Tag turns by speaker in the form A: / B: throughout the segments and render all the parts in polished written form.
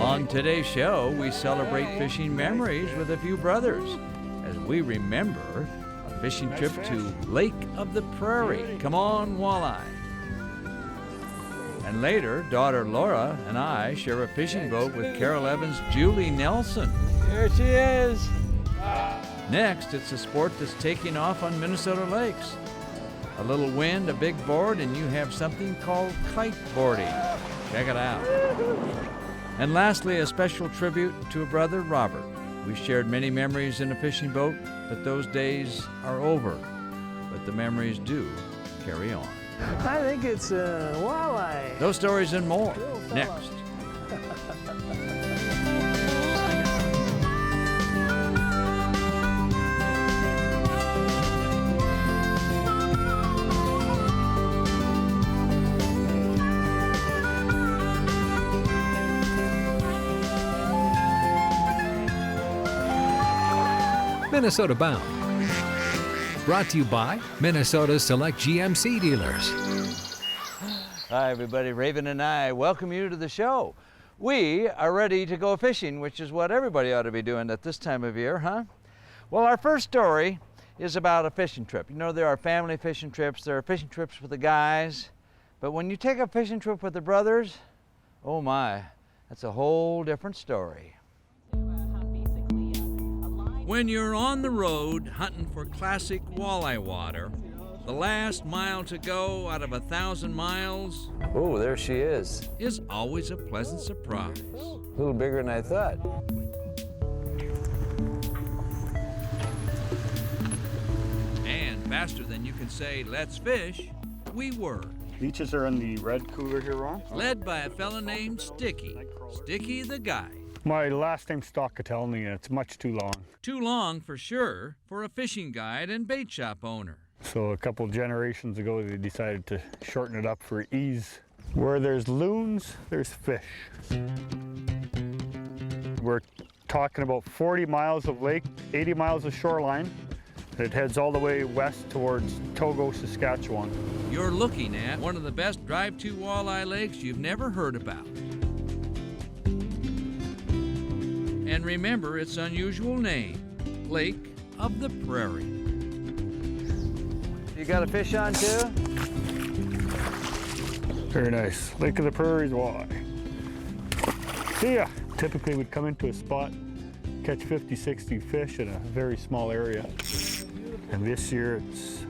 A: On today's show, we celebrate fishing memories with a few brothers as we remember a fishing trip to Lake of the Prairie. Come on, walleye. And later, daughter Laura and I share a fishing boat with Carol Evans' Julie Nelson.
B: Here she is.
A: Next, it's a sport that's taking off on Minnesota lakes. A little wind, a big board, and you have something called Kite-Boarding. Check it out. And lastly, a special tribute to a brother, Robert. We shared many memories in a fishing boat, but those days are over. But the memories do carry on.
B: I think it's a walleye.
A: Those stories and more next.
C: Minnesota Bound. Brought to you by Minnesota's select GMC dealers.
A: Hi, everybody. Raven and I welcome you to the show. We are ready to go fishing, which is what everybody ought to be doing at this time of year, huh? Well, our first story is about a fishing trip. You know, there are family fishing trips, there are fishing trips with the guys, but when you take a fishing trip with the brothers, oh my, that's a whole different story. When you're on the road hunting for classic walleye water, the last mile to go out of 1,000 miles
B: Oh, there she is.
A: is always a pleasant surprise.
B: A little bigger than I thought.
A: And faster than you can say, let's fish, we were.
D: Leeches are in the red cooler here, Ron.
A: Led by a fella named Sticky. Sticky the guy.
D: My last name's Stockatelny, and it's much too long.
A: Too long for sure for a fishing guide and bait shop owner.
D: So a couple generations ago, they decided to shorten it up for ease. Where there's loons, there's fish. We're talking about 40 miles of lake, 80 miles of shoreline. It heads all the way west towards Togo, Saskatchewan.
A: You're looking at one of the best drive-to walleye lakes you've never heard about. And remember its unusual name, Lake of the Prairie.
B: You got a fish on too?
D: Very nice. Lake of the Prairie's walleye. See ya. Typically we'd come into a spot, catch 50, 60 fish in a very small area. And this year it's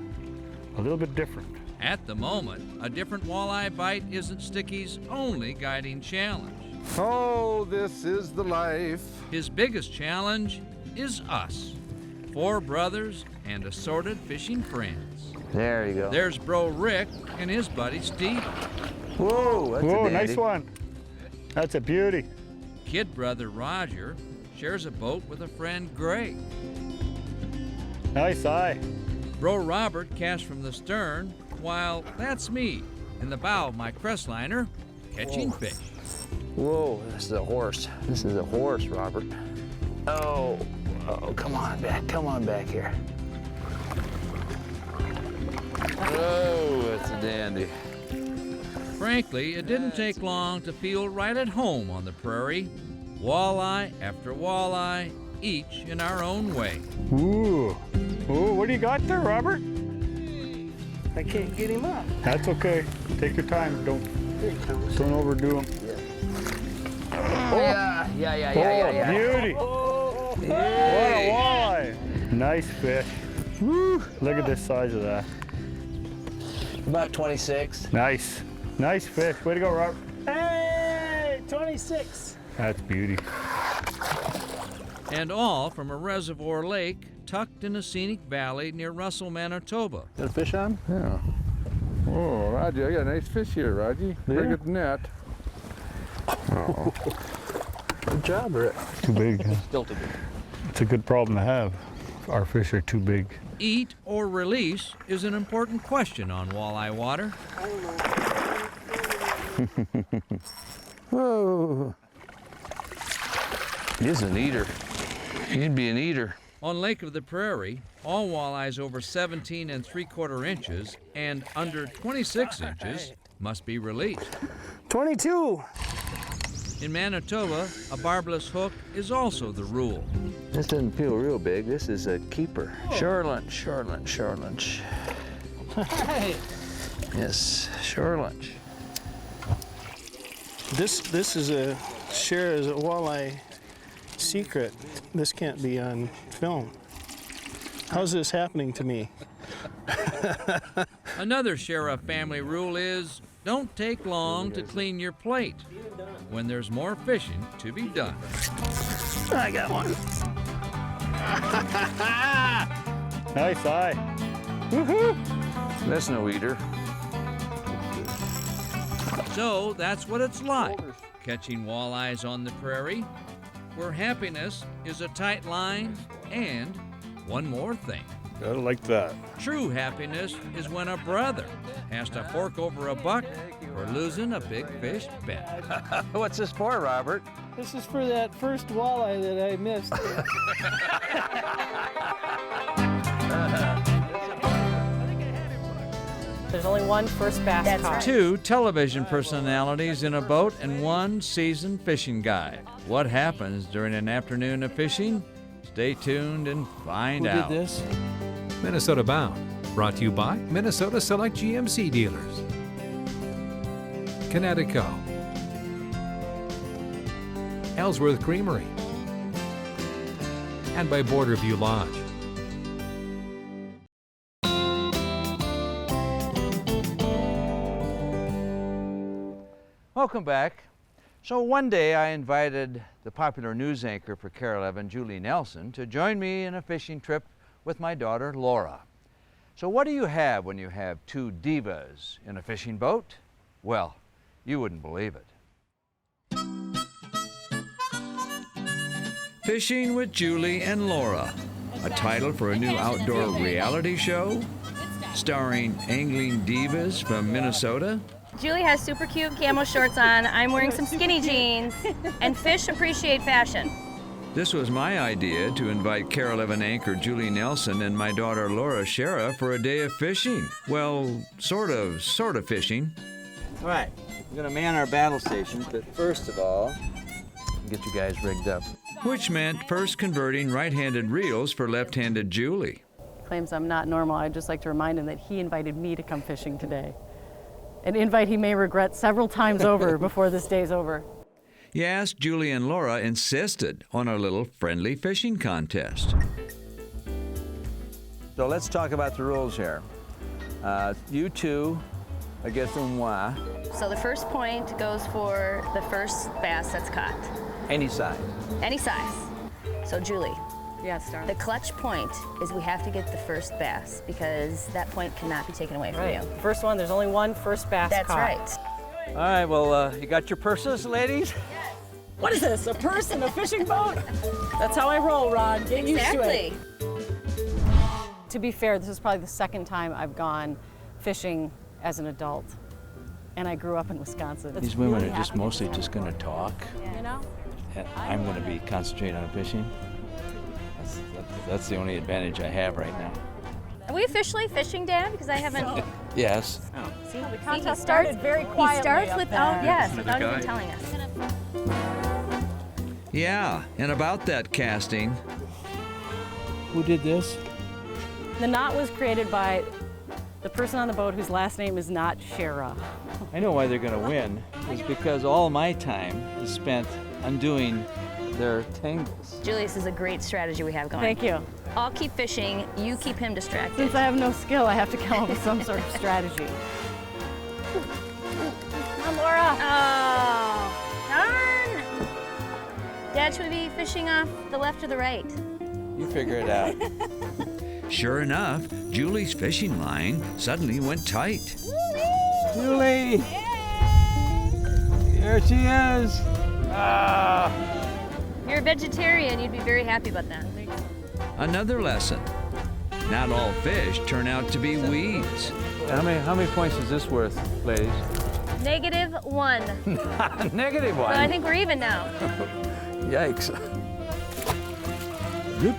D: a little bit different.
A: At the moment, a different walleye bite isn't Sticky's only guiding challenge.
E: Oh, this is the life.
A: His biggest challenge is us. 4 brothers and assorted fishing friends.
B: There you go.
A: There's bro Rick and his buddy Steve.
B: Whoa, that's
D: Whoa,
B: a dandy.
D: nice one. That's a beauty.
A: Kid brother Roger shares a boat with a friend Greg.
D: Nice eye.
A: Bro Robert casts from the stern, while that's me in the bow of my crestliner catching fish.
B: Whoa, this is a horse. This is a horse, Robert. Oh, come on back here. Oh, that's a dandy.
A: Frankly, it didn't take long to feel right at home on the prairie. Walleye after walleye, each in our own way.
D: Ooh. Ooh, what do you got there, Robert?
B: I can't get him up.
D: That's okay. Take your time. Don't overdo them.
B: Oh, yeah.
D: Beauty.
B: Hey.
D: What a walleye. Nice fish. Woo. Look at this size of that.
B: About 26.
D: Nice. Nice fish. Way to go, Robert.
F: Hey, 26.
D: That's beauty.
A: And all from a reservoir lake tucked in a scenic valley near Russell, Manitoba.
E: Got a fish on? Yeah. Oh, Raji, I got a nice fish here, Raji. Bring it net. Oh.
B: Good job, Rick.
D: Too big. Huh?
B: Still too big.
D: It's a good problem to have. Our fish are too big.
A: Eat or release is an important question on walleye water.
B: Whoa. He's an eater. He'd be an eater.
A: On Lake of the Prairie, all walleyes over 17 3/4 inches and under 26 inches must be released.
F: 22.
A: In Manitoba, a barbless hook is also the rule.
B: This doesn't feel real big. This is a keeper. Shore lunch, shore lunch, shore lunch.
F: Hey.
B: Yes, shore lunch.
F: This is a Schara walleye secret. This can't be on film. How's this happening to me?
A: Another Schara family rule is don't take long to clean your plate when there's more fishing to be done.
F: I got one.
D: Nice eye. Woohoo!
B: That's no eater.
A: So that's what it's like, catching walleyes on the prairie, where happiness is a tight line and one more thing.
D: I like that.
A: True happiness is when a brother has to fork over a buck for losing a big fish bet.
B: What's this for, Robert?
F: This is for that first walleye that I missed.
G: There's only one first bass caught.
A: 2 television personalities in a boat and 1 seasoned fishing guide. What happens during an afternoon of fishing? Stay tuned and find out.
B: Who did this?
C: Minnesota Bound, brought to you by Minnesota Select GMC dealers. Connecticut, Ellsworth Creamery, and by Borderview Lodge.
A: Welcome back. So one day I invited the popular news anchor for KARE 11, Julie Nelson, to join me in a fishing trip with my daughter, Laura. So what do you have when you have 2 divas in a fishing boat? Well, you wouldn't believe it. Fishing with Julie and Laura, a title for a new outdoor reality show starring angling divas from Minnesota.
H: Julie has super cute camo shorts on, I'm wearing some skinny jeans, and fish appreciate fashion.
A: This was my idea to invite KARE 11 anchor Julie Nelson and my daughter Laura Schara for a day of fishing. Well, sort of fishing.
B: All right, we're gonna man our battle stations, but first of all, get you guys rigged up.
A: Which meant first converting right-handed reels for left-handed Julie.
G: Claims I'm not normal. I'd just like to remind him that he invited me to come fishing today. An invite he may regret several times over before this day's over.
A: Yes, Julie and Laura insisted on a little friendly fishing contest.
B: So let's talk about the rules here. You two, I guess, moi.
H: So the first point goes for the first bass that's caught.
B: Any size.
H: Any size. So Julie,
G: Yes, darling.
H: the clutch point is we have to get the first bass because that point cannot be taken away from
G: Right.
H: you.
G: First one, there's only one first bass
H: That's
G: caught.
H: right.
B: All right, well, you got your purses, ladies?
G: What is this, a purse in a fishing boat? That's how I roll, Ron. Get used to it.
H: Exactly.
G: To be fair, this is probably the second time I've gone fishing as an adult. And I grew up in Wisconsin.
B: These women are just mostly just gonna talk.
G: You know?
B: And I'm gonna be concentrating on fishing. That's the only advantage I have right now.
H: Are we officially fishing, Dad? Because I haven't.
B: Yes.
H: See,
G: The
H: he
G: contest
H: starts
G: started very quietly.
H: He starts
G: up
H: without,
G: there.
H: yes, without even telling us.
A: Yeah, and about that casting,
B: Who did this?
G: The knot was created by the person on the boat whose last name is not Schara.
B: I know why they're gonna win. It's because all my time is spent undoing their tangles.
H: Julie, this is a great strategy we have going.
G: Thank you.
H: I'll keep fishing, you keep him distracted.
G: Since I have no skill, I have to come up with some sort of strategy. Come on, Laura.
H: Oh, darn! Dad, should we be fishing off the left or the right?
B: You figure it out.
A: sure enough, Julie's fishing line suddenly went tight.
B: Julie! Here she is! Ah!
H: You're a vegetarian, you'd be very happy about that.
A: Another lesson. Not all fish turn out to be weeds.
B: How many points is this worth, ladies?
H: -1.
B: Negative one.
H: Well, I think we're even now.
B: Yikes. Good.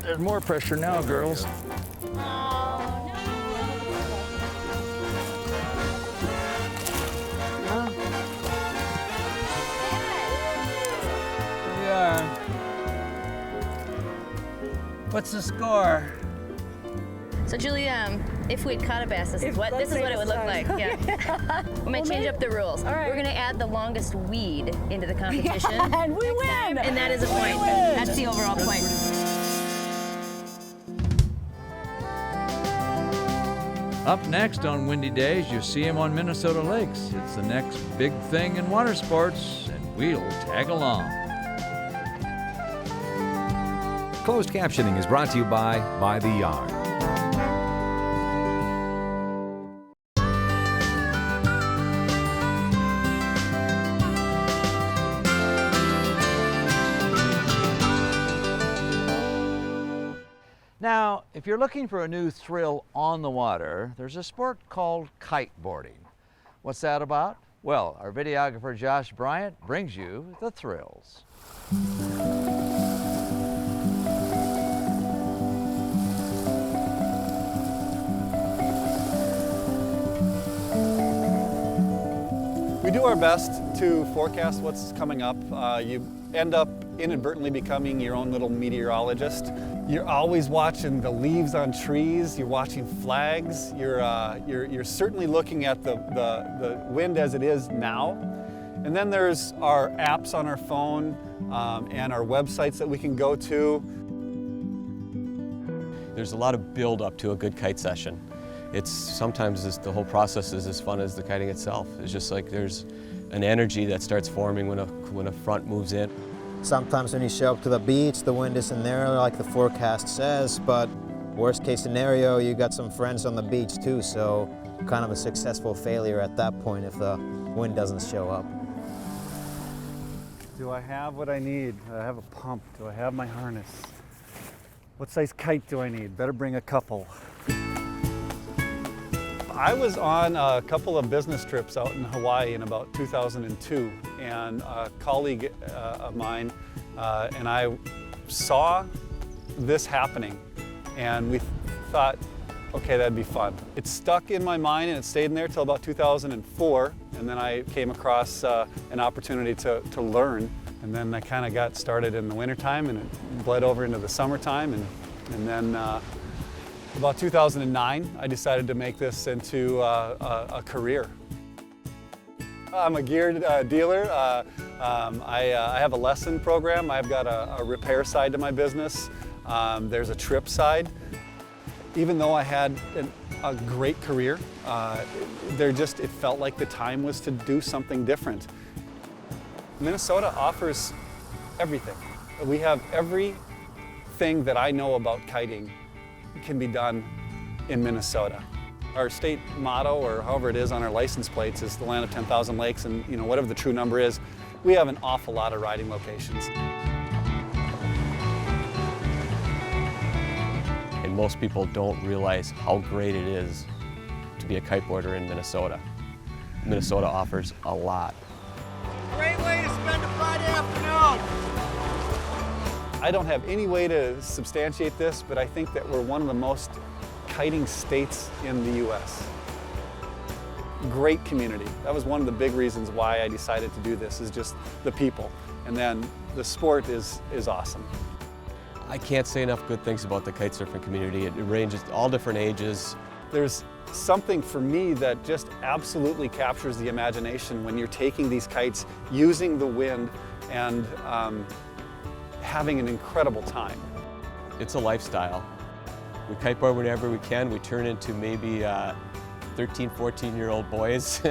B: There's more pressure now, girls. What's the score?
H: So Julie, if we'd caught a bass, this is what it would look like. Yeah. We're gonna change up the rules.
G: All right.
H: We're gonna add the longest weed into the competition.
G: And we win!
H: And that is a point. That's the overall point.
A: Up next on windy days, you see him on Minnesota lakes. It's the next big thing in water sports, and we'll tag along.
C: Closed captioning is brought to you by the Yard.
A: Now, if you're looking for a new thrill on the water, there's a sport called kiteboarding. What's that about? Well, our videographer Josh Bryant brings you the thrills.
I: We do our best to forecast what's coming up. You end up inadvertently becoming your own little meteorologist. You're always watching the leaves on trees, you're watching flags, you're certainly looking at the wind as it is now. And then there's our apps on our phone and our websites that we can go to.
J: There's a lot of build up to a good kite session. Sometimes the whole process is as fun as the kiting itself. It's just like there's an energy that starts forming when a front moves in.
K: Sometimes when you show up to the beach, the wind isn't there like the forecast says, but worst case scenario, you got some friends on the beach too, so kind of a successful failure at that point if the wind doesn't show up.
I: Do I have what I need? Do I have a pump? Do I have my harness? What size kite do I need? Better bring a couple. I was on a couple of business trips out in Hawaii in about 2002, and a colleague of mine and I saw this happening, and we thought, okay, that'd be fun. It stuck in my mind and it stayed in there till about 2004, and then I came across an opportunity to learn, and then I kind of got started in the wintertime and it bled over into the summertime, and then about 2009, I decided to make this into a career. I'm a gear dealer. I have a lesson program. I've got a repair side to my business. There's a trip side. Even though I had a great career, it felt like the time was to do something different. Minnesota offers everything. We have everything that I know about kiting can be done in Minnesota. Our state motto, or however it is on our license plates, is the land of 10,000 lakes, and whatever the true number is, we have an awful lot of riding locations.
J: And most people don't realize how great it is to be a kiteboarder in Minnesota. Minnesota offers a lot.
L: Great way to spend a Friday afternoon!
I: I don't have any way to substantiate this, but I think that we're one of the most kiting states in the U.S. Great community. That was one of the big reasons why I decided to do this, is just the people. And then the sport is awesome.
J: I can't say enough good things about the kite surfing community. It ranges all different ages.
I: There's something for me that just absolutely captures the imagination when you're taking these kites, using the wind, and having an incredible time.
J: It's a lifestyle. We kiteboard whenever we can. We turn into maybe 13, 14-year-old boys.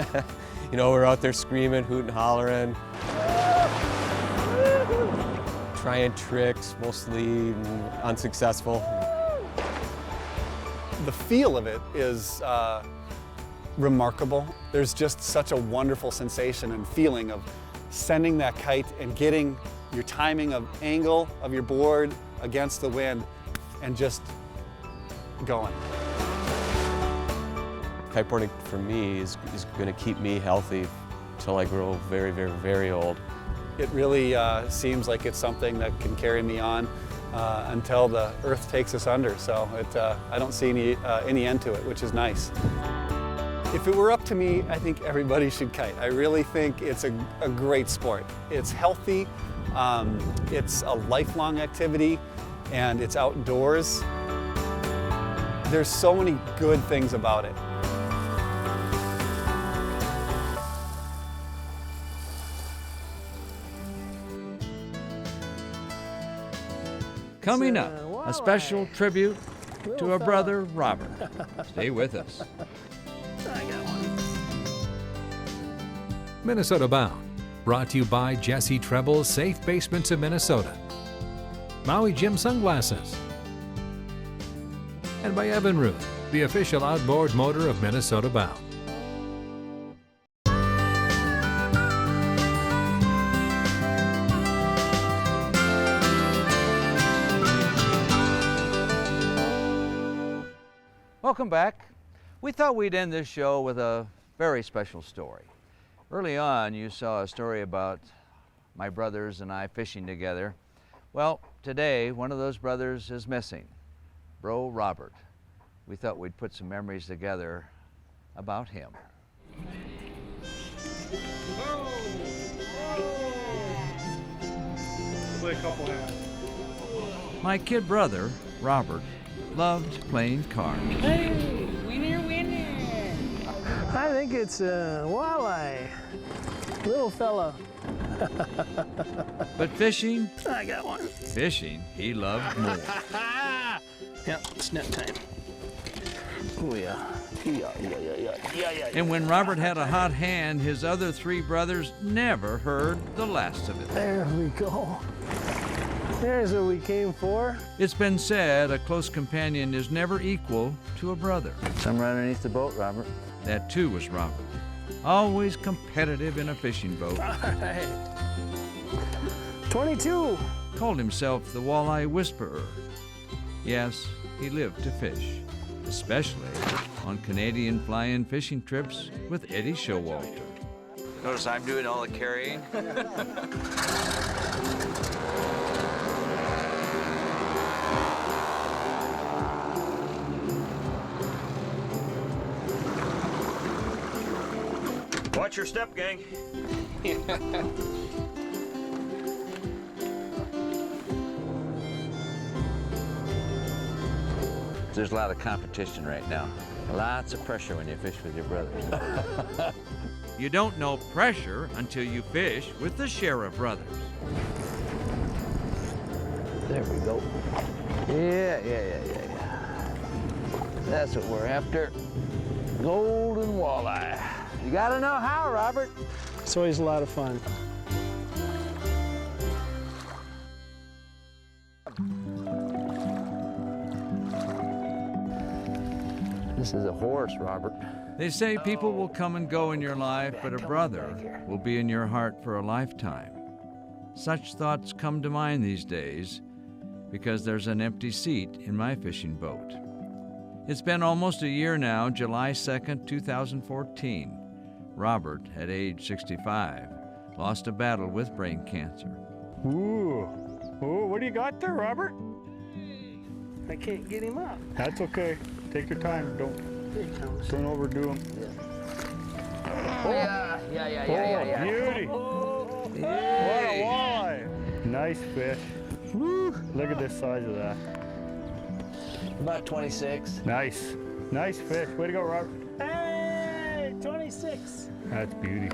J: We're out there screaming, hooting, hollering, trying tricks, mostly unsuccessful.
I: The feel of it is remarkable. There's just such a wonderful sensation and feeling of sending that kite and getting your timing of angle of your board against the wind and just going.
J: Kiteboarding for me is going to keep me healthy until I grow very, very, very old.
I: It really seems like it's something that can carry me on until the earth takes us under. So I don't see any end to it, which is nice. If it were up to me, I think everybody should kite. I really think it's a great sport. It's healthy, it's a lifelong activity, and it's outdoors. There's so many good things about it.
A: Coming up, a special tribute to our brother, Robert. Stay with us.
C: Minnesota Bound, brought to you by Jesse Treble's Safe Basements of Minnesota, Maui Jim Sunglasses, and by Evan Ruth, the official outboard motor of Minnesota Bound.
A: Welcome back. We thought we'd end this show with a very special story. Early on, you saw a story about my brothers and I fishing together. Well, today, one of those brothers is missing, Bro Robert. We thought we'd put some memories together about him. My kid brother, Robert, loved playing cards.
F: Hey, winner, winner. I think it's a walleye. Little fella.
A: But fishing?
F: I got one.
A: Fishing, he loved more.
F: Yep, it's net time. Oh yeah. Yeah.
A: And when Robert had a hot hand, his other three brothers never heard the last of it.
F: There we go. There's what we came for.
A: It's been said a close companion is never equal to a brother.
B: Somewhere underneath the boat, Robert.
A: That too was Robert. Always competitive in a fishing boat.
F: All right. 22.
A: Called himself the Walleye Whisperer. Yes, he lived to fish, especially on Canadian fly-in fishing trips with Eddie Showalter.
B: Notice I'm doing all the carrying.
L: Watch your step, gang.
B: There's a lot of competition right now. Lots of pressure when you fish with your brothers.
A: You don't know pressure until you fish with the Schara brothers.
B: There we go. Yeah. That's what we're after. Golden walleye. You gotta know how, Robert.
F: It's always a lot of fun.
B: This is a horse, Robert.
A: They say people will come and go in your life, but a brother will be in your heart for a lifetime. Such thoughts come to mind these days because there's an empty seat in my fishing boat. It's been almost a year now, July 2nd, 2014. Robert, at age 65, lost a battle with brain cancer.
D: Ooh. Oh, what do you got there, Robert?
F: I can't get him up.
D: That's okay. Take your time. Don't overdo them.
B: Yeah.
D: Beauty. What a walleye. Nice fish. Woo. Look at this size of that.
B: About 26.
D: Nice. Nice fish. Way to go, Robert.
F: Hey, 26.
D: That's beauty.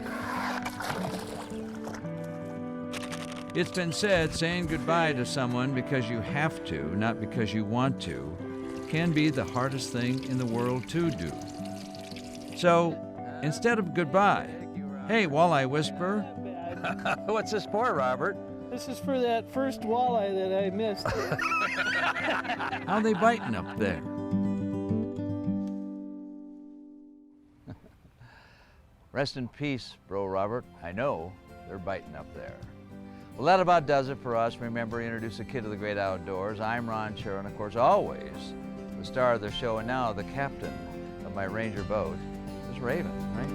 A: It's been said saying goodbye to someone because you have to, not because you want to, can be the hardest thing in the world to do. So, instead of goodbye, hey, Walleye Whisperer.
B: What's this for, Robert?
F: This is for that first walleye that I missed.
A: How they biting up there? Rest in peace, Bro Robert. I know they're biting up there. Well, that about does it for us. Remember, introduce a kid to the great outdoors. I'm Ron Schara, and of course, always the star of the show, and now the captain of my Ranger boat is Raven, right?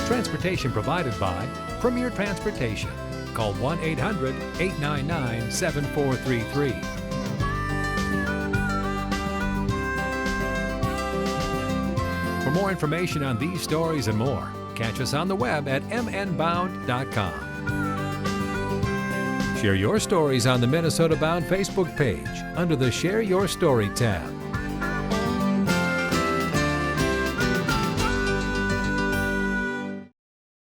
C: Transportation provided by Premier Transportation. Call 1-800-899-7433. For more information on these stories and more, catch us on the web at mnbound.com. Share your stories on the Minnesota Bound Facebook page under the Share Your Story tab.